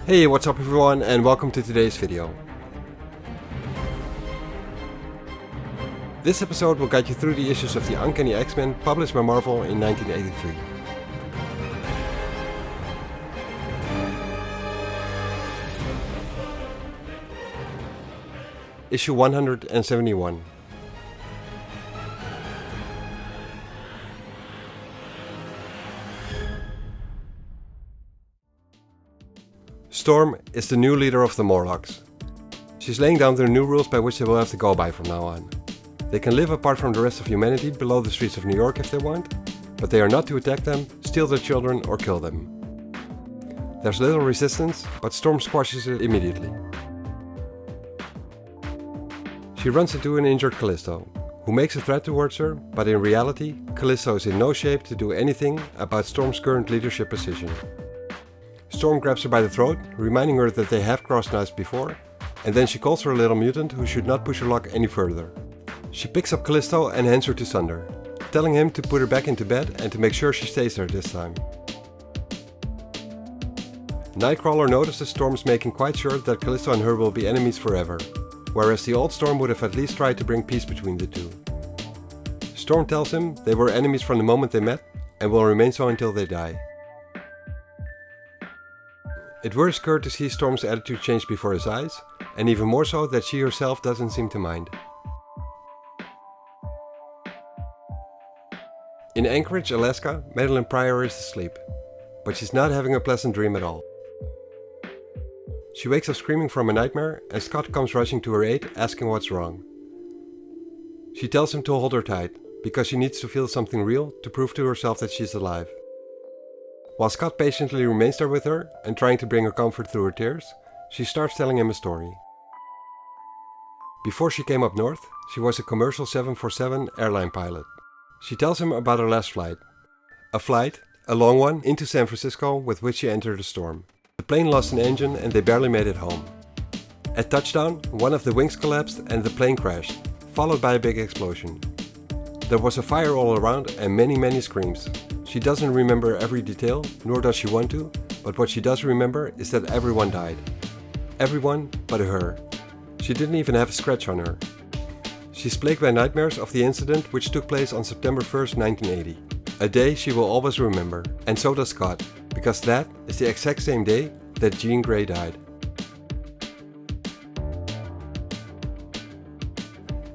Hey, what's up everyone, and welcome to today's video. This episode will guide you through the issues of the Uncanny X-Men published by Marvel in 1983. Issue 171. Storm is the new leader of the Morlocks. She's laying down their new rules by which they will have to go by from now on. They can live apart from the rest of humanity below the streets of New York if they want, but they are not to attack them, steal their children or kill them. There's little resistance, but Storm squashes it immediately. She runs into an injured Callisto, who makes a threat towards her, but in reality, Callisto is in no shape to do anything about Storm's current leadership position. Storm grabs her by the throat, reminding her that they have crossed knives before, and then she calls her a little mutant who should not push her luck any further. She picks up Callisto and hands her to Sunder, telling him to put her back into bed and to make sure she stays there this time. Nightcrawler notices Storm's making quite sure that Callisto and her will be enemies forever, whereas the old Storm would have at least tried to bring peace between the two. Storm tells him they were enemies from the moment they met and will remain so until they die. It worries Kurt to see Storm's attitude change before his eyes, and even more so that she herself doesn't seem to mind. In Anchorage, Alaska, Madeleine Pryor is asleep, but she's not having a pleasant dream at all. She wakes up screaming from a nightmare, and Scott comes rushing to her aid, asking what's wrong. She tells him to hold her tight, because she needs to feel something real to prove to herself that she's alive. While Scott patiently remains there with her and trying to bring her comfort through her tears, she starts telling him a story. Before she came up north, she was a commercial 747 airline pilot. She tells him about her last flight. A long one, into San Francisco with which she entered a storm. The plane lost an engine and they barely made it home. At touchdown, one of the wings collapsed and the plane crashed, followed by a big explosion. There was a fire all around and many screams. She doesn't remember every detail, nor does she want to, but what she does remember is that everyone died. Everyone but her. She didn't even have a scratch on her. She's plagued by nightmares of the incident which took place on September 1st, 1980. A day she will always remember, and so does Scott, because that is the exact same day that Jean Grey died.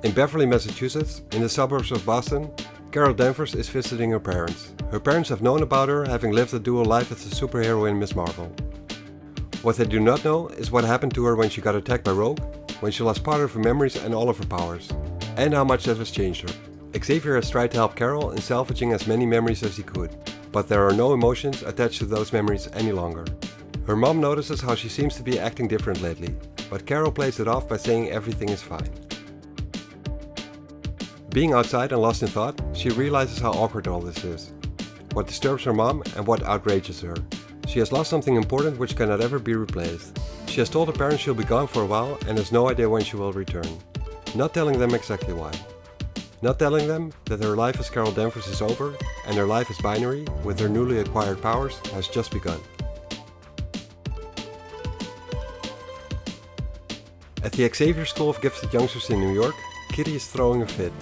In Beverly, Massachusetts, in the suburbs of Boston, Carol Danvers is visiting her parents. Her parents have known about her, having lived a dual life as the superheroine Miss Marvel. What they do not know is what happened to her when she got attacked by Rogue, when she lost part of her memories and all of her powers, and how much that has changed her. Xavier has tried to help Carol in salvaging as many memories as he could, but there are no emotions attached to those memories any longer. Her mom notices how she seems to be acting different lately, but Carol plays it off by saying everything is fine. Being outside and lost in thought, she realizes how awkward all this is. What disturbs her mom and what outrages her. She has lost something important which cannot ever be replaced. She has told her parents she'll be gone for a while and has no idea when she will return. Not telling them exactly why. Not telling them that her life as Carol Danvers is over and her life as binary, with her newly acquired powers, has just begun. At the Xavier School of Gifted Youngsters in New York, Kitty is throwing a fit.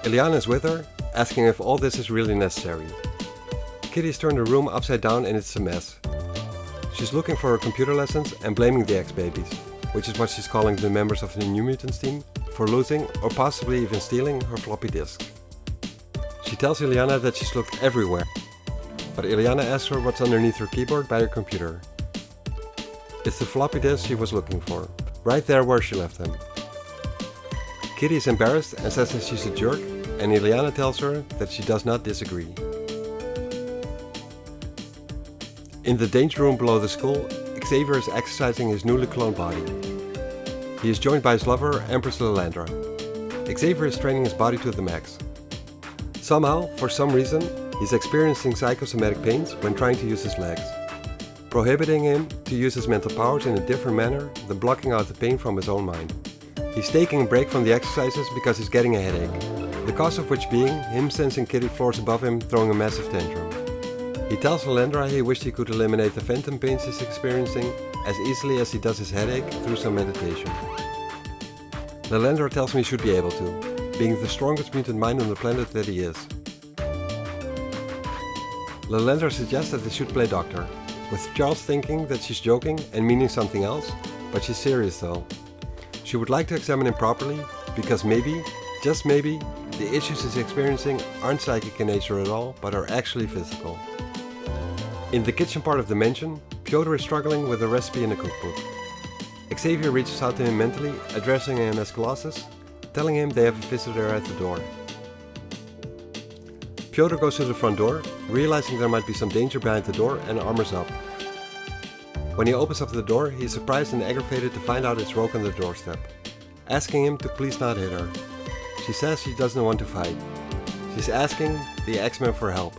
Illyana is with her, asking if all this is really necessary. Kitty's turned the room upside down and it's a mess. She's looking for her computer lessons and blaming the X-Babies, which is what she's calling the members of the New Mutants team, for losing or possibly even stealing her floppy disk. She tells Illyana that she's looked everywhere, but Illyana asks her what's underneath her keyboard by her computer. It's the floppy disk she was looking for, right there where she left them. Kitty is embarrassed and says that she's a jerk, and Illyana tells her that she does not disagree. In the danger room below the school, Xavier is exercising his newly cloned body. He is joined by his lover, Empress Lilandra. Xavier is training his body to the max. Somehow, for some reason, he's experiencing psychosomatic pains when trying to use his legs, prohibiting him to use his mental powers in a different manner than blocking out the pain from his own mind. He's taking a break from the exercises because he's getting a headache, the cause of which being him sensing Kitty floors above him throwing a massive tantrum. He tells Lelendra he wished he could eliminate the phantom pains he's experiencing as easily as he does his headache through some meditation. Lelendra tells him he should be able to, being the strongest mutant mind on the planet that he is. Lelendra suggests that they should play doctor, with Charles thinking that she's joking and meaning something else, but she's serious though. She would like to examine him properly, because maybe, just maybe, the issues he's experiencing aren't psychic in nature at all, but are actually physical. In the kitchen part of the mansion, Piotr is struggling with a recipe in a cookbook. Xavier reaches out to him mentally, addressing him as Colossus, telling him they have a visitor at the door. Piotr goes to the front door, realizing there might be some danger behind the door, and armors up. When he opens up the door, he is surprised and aggravated to find out it's Rogue on the doorstep, asking him to please not hit her. She says she doesn't want to fight. She's asking the X-Men for help.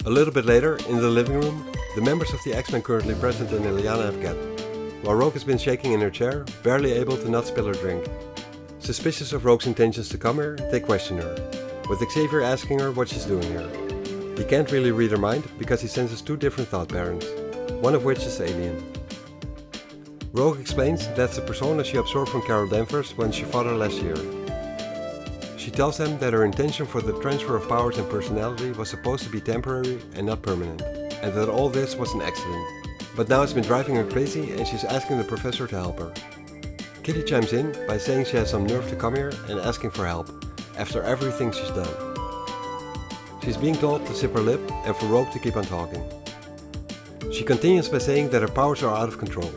A little bit later, in the living room, the members of the X-Men currently present and Illyana have gathered, while Rogue has been shaking in her chair, barely able to not spill her drink. Suspicious of Rogue's intentions to come here, they question her, with Xavier asking her what she's doing here. He can't really read her mind because he senses two different thought patterns, one of which is alien. Rogue explains that's the persona she absorbed from Carol Danvers when she fought her last year. She tells them that her intention for the transfer of powers and personality was supposed to be temporary and not permanent, and that all this was an accident. But now it's been driving her crazy and she's asking the professor to help her. Kitty chimes in by saying she has some nerve to come here and asking for help, after everything she's done. She's being told to zip her lip and for Rogue to keep on talking. She continues by saying that her powers are out of control.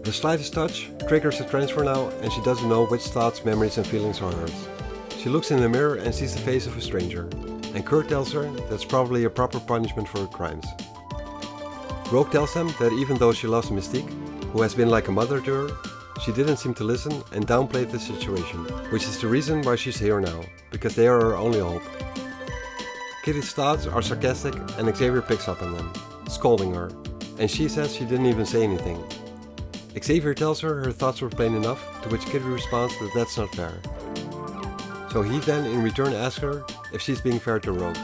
The slightest touch triggers the transfer now and she doesn't know which thoughts, memories and feelings are hers. She looks in the mirror and sees the face of a stranger, and Kurt tells her that's probably a proper punishment for her crimes. Rogue tells them that even though she loves Mystique, who has been like a mother to her, she didn't seem to listen and downplayed the situation, which is the reason why she's here now, because they are her only hope. Kitty's thoughts are sarcastic and Xavier picks up on them, scolding her, and she says she didn't even say anything. Xavier tells her thoughts were plain enough, to which Kitty responds that that's not fair. So he then in return asks her if she's being fair to Rogue.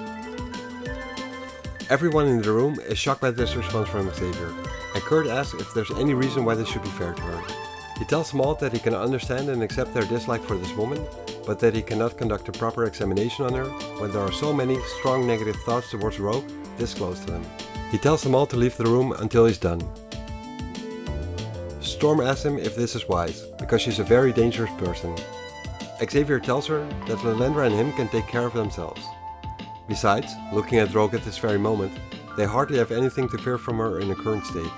Everyone in the room is shocked by this response from Xavier, and Kurt asks if there's any reason why this should be fair to her. He tells them all that he can understand and accept their dislike for this woman, but that he cannot conduct a proper examination on her when there are so many strong negative thoughts towards Rogue this close to him. He tells them all to leave the room until he's done. Storm asks him if this is wise, because she's a very dangerous person. Xavier tells her that Lelendra and him can take care of themselves. Besides, looking at Rogue at this very moment, they hardly have anything to fear from her in her current state.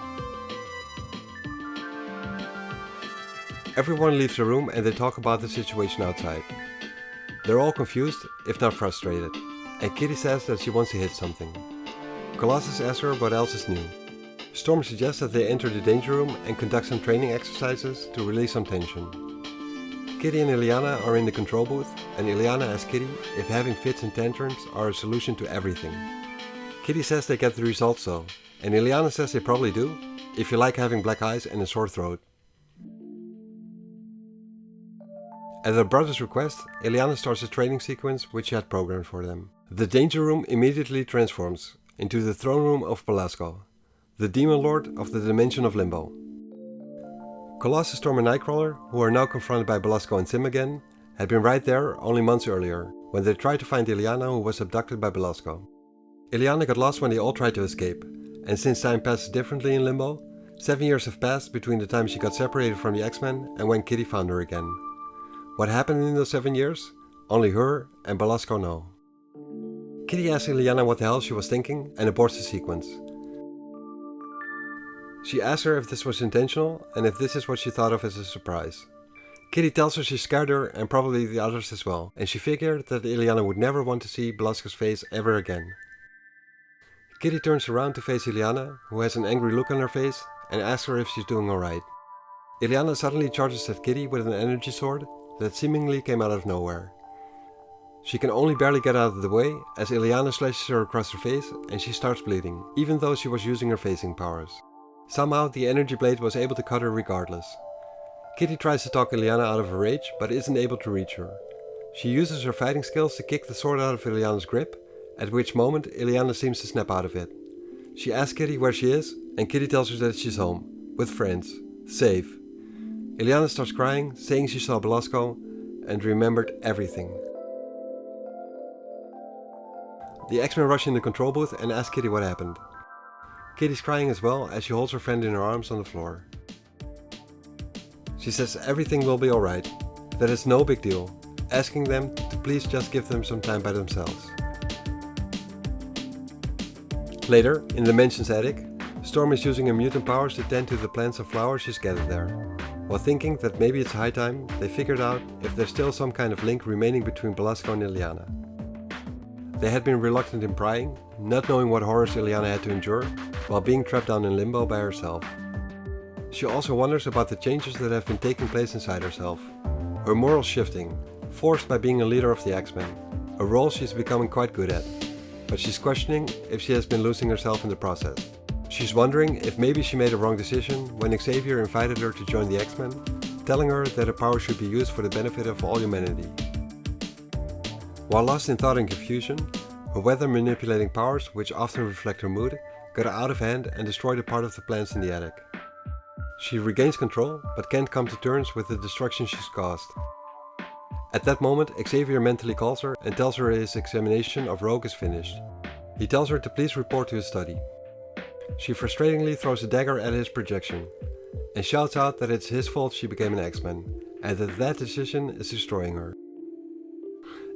Everyone leaves the room and they talk about the situation outside. They're all confused, if not frustrated, and Kitty says that she wants to hit something. Colossus asks her what else is new. Storm suggests that they enter the danger room and conduct some training exercises to release some tension. Kitty and Illyana are in the control booth, and Illyana asks Kitty if having fits and tantrums are a solution to everything. Kitty says they get the results though, and Illyana says they probably do, if you like having black eyes and a sore throat. At her brother's request, Illyana starts a training sequence which she had programmed for them. The danger room immediately transforms into the throne room of Belasco, the demon lord of the dimension of Limbo. Colossus, Storm and Nightcrawler, who are now confronted by Belasco and Sim again, had been right there only months earlier, when they tried to find Illyana who was abducted by Belasco. Illyana got lost when they all tried to escape, and since time passes differently in Limbo, 7 years have passed between the time she got separated from the X-Men and when Kitty found her again. What happened in those 7 years? Only her and Belasco know. Kitty asks Illyana what the hell she was thinking and aborts the sequence. She asks her if this was intentional and if this is what she thought of as a surprise. Kitty tells her she scared her and probably the others as well, and she figured that Illyana would never want to see Belasco's face ever again. Kitty turns around to face Illyana, who has an angry look on her face, and asks her if she's doing alright. Illyana suddenly charges at Kitty with an energy sword that seemingly came out of nowhere. She can only barely get out of the way as Illyana slashes her across her face and she starts bleeding, even though she was using her phasing powers. Somehow the energy blade was able to cut her regardless. Kitty tries to talk Illyana out of her rage but isn't able to reach her. She uses her fighting skills to kick the sword out of Ileana's grip, at which moment Ileana seems to snap out of it. She asks Kitty where she is, and Kitty tells her that she's home, with friends, safe. Ileana starts crying, saying she saw Belasco and remembered everything. The X-Men rush in the control booth and ask Kitty what happened. Kitty's crying as well as she holds her friend in her arms on the floor. She says everything will be alright, that it's no big deal, asking them to please just give them some time by themselves. Later, in the mansion's attic, Storm is using her mutant powers to tend to the plants and flowers she's gathered there. While thinking that maybe it's high time, they figured out if there's still some kind of link remaining between Belasco and Ileana. They had been reluctant in prying, not knowing what horrors Ileana had to endure, while being trapped down in limbo by herself. She also wonders about the changes that have been taking place inside herself. Her morals shifting, forced by being a leader of the X-Men, a role she's becoming quite good at. But she's questioning if she has been losing herself in the process. She's wondering if maybe she made a wrong decision when Xavier invited her to join the X-Men, telling her that her power should be used for the benefit of all humanity. While lost in thought and confusion, her weather-manipulating powers, which often reflect her mood, got her out of hand and destroyed a part of the plants in the attic. She regains control, but can't come to terms with the destruction she's caused. At that moment, Xavier mentally calls her and tells her his examination of Rogue is finished. He tells her to please report to his study. She frustratingly throws a dagger at his projection, and shouts out that it's his fault she became an X-Men, and that decision is destroying her.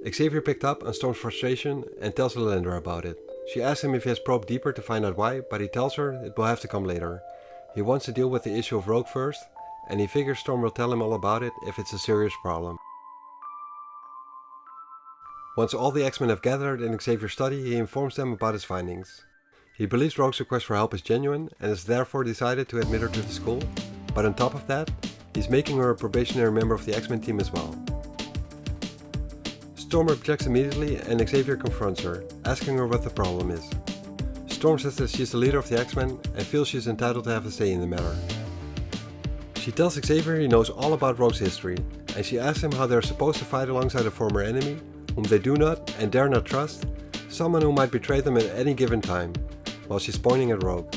Xavier picked up on Storm's frustration and tells Lilandra about it. She asks him if he has probed deeper to find out why, but he tells her it will have to come later. He wants to deal with the issue of Rogue first, and he figures Storm will tell him all about it if it's a serious problem. Once all the X-Men have gathered in Xavier's study, he informs them about his findings. He believes Rogue's request for help is genuine and has therefore decided to admit her to the school, but on top of that, he's making her a probationary member of the X-Men team as well. Storm objects immediately and Xavier confronts her, asking her what the problem is. Storm says that she's the leader of the X-Men and feels she's entitled to have a say in the matter. She tells Xavier he knows all about Rogue's history, and she asks him how they're supposed to fight alongside a former enemy, whom they do not and dare not trust, someone who might betray them at any given time, while she's pointing at Rogue.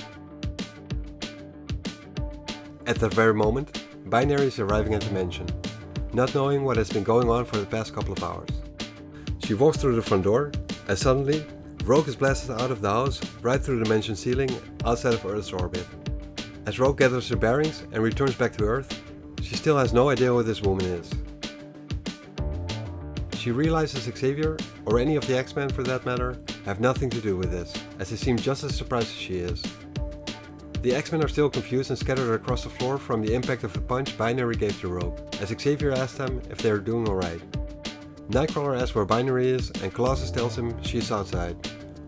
At that very moment, Binary is arriving at the mansion, not knowing what has been going on for the past couple of hours. She walks through the front door, and suddenly, Rogue is blasted out of the house right through the mansion ceiling outside of Earth's orbit. As Rogue gathers her bearings and returns back to Earth, she still has no idea who this woman is. She realizes Xavier, or any of the X-Men for that matter, have nothing to do with this, as they seem just as surprised as she is. The X-Men are still confused and scattered across the floor from the impact of the punch Binary gave to Rogue, as Xavier asks them if they are doing alright. Nightcrawler asks where Binary is, and Colossus tells him she is outside,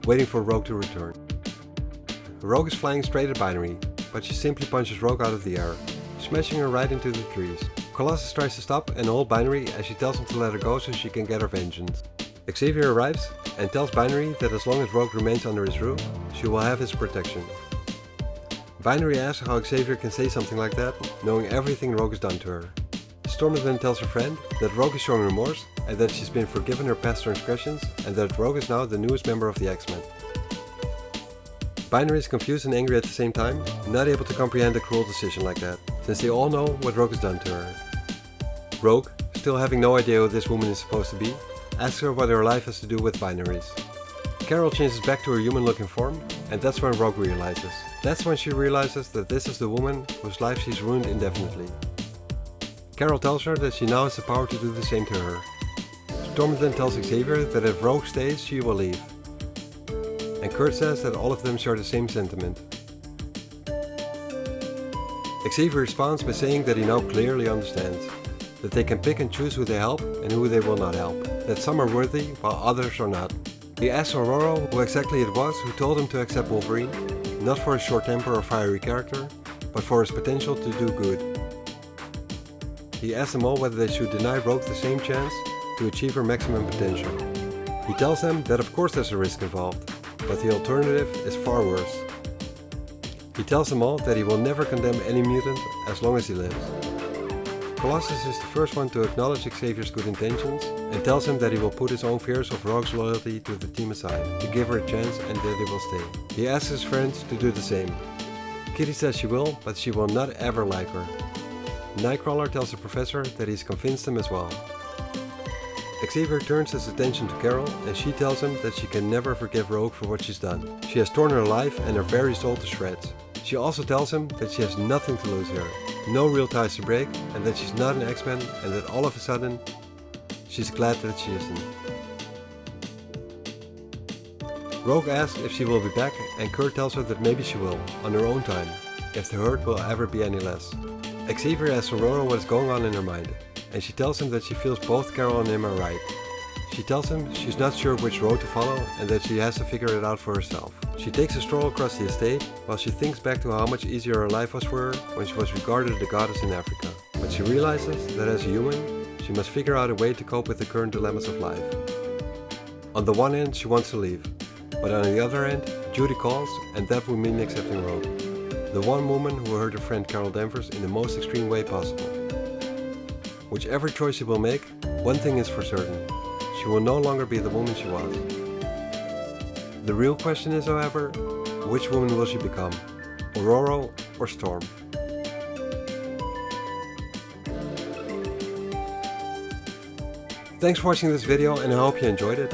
waiting for Rogue to return. Rogue is flying straight at Binary, but she simply punches Rogue out of the air, smashing her right into the trees. Colossus tries to stop and hold Binary as she tells him to let her go so she can get her vengeance. Xavier arrives and tells Binary that as long as Rogue remains under his roof, she will have his protection. Binary asks how Xavier can say something like that, knowing everything Rogue has done to her. Storm then tells her friend that Rogue is showing remorse and that she's been forgiven her past transgressions and that Rogue is now the newest member of the X-Men. Binary is confused and angry at the same time, not able to comprehend a cruel decision like that, since they all know what Rogue has done to her. Rogue, still having no idea who this woman is supposed to be, asks her what her life has to do with binaries. Carol changes back to her human-looking form, and that's when Rogue realizes. That's when she realizes that this is the woman whose life she's ruined indefinitely. Carol tells her that she now has the power to do the same to her. Storm then tells Xavier that if Rogue stays, she will leave. And Kurt says that all of them share the same sentiment. Xavier responds by saying that he now clearly understands. That they can pick and choose who they help and who they will not help. That some are worthy while others are not. He asks Aurora who exactly it was who told him to accept Wolverine, not for his short temper or fiery character, but for his potential to do good. He asks them all whether they should deny Rogue the same chance to achieve her maximum potential. He tells them that of course there's a risk involved, but the alternative is far worse. He tells them all that he will never condemn any mutant as long as he lives. Colossus is the first one to acknowledge Xavier's good intentions and tells him that he will put his own fears of Rogue's loyalty to the team aside, to give her a chance and that he will stay. He asks his friends to do the same. Kitty says she will, but she will not ever like her. Nightcrawler tells the professor that he's convinced him as well. Xavier turns his attention to Carol and she tells him that she can never forgive Rogue for what she's done. She has torn her life and her very soul to shreds. She also tells him that she has nothing to lose here, no real ties to break, and that she's not an X-Men and that all of a sudden, she's glad that she isn't. Rogue asks if she will be back and Kurt tells her that maybe she will, on her own time, if the hurt will ever be any less. Xavier asks Aurora what is going on in her mind, and she tells him that she feels both Carol and him are right. She tells him she's not sure which road to follow and that she has to figure it out for herself. She takes a stroll across the estate while she thinks back to how much easier her life was for her when she was regarded as a goddess in Africa. But she realizes that as a human, she must figure out a way to cope with the current dilemmas of life. On the one hand, she wants to leave, but on the other hand, Judy calls and that would mean accepting Rogue, the one woman who hurt her friend Carol Danvers in the most extreme way possible. Whichever choice she will make, one thing is for certain. She will no longer be the woman she was. The real question is, however, which woman will she become? Aurora or Storm? Thanks for watching this video and I hope you enjoyed it.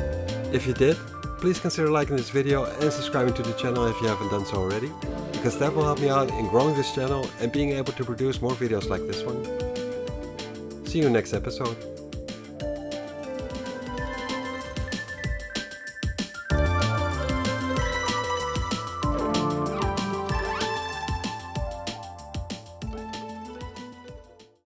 If you did, please consider liking this video and subscribing to the channel if you haven't done so already, because that will help me out in growing this channel and being able to produce more videos like this one. See you next episode.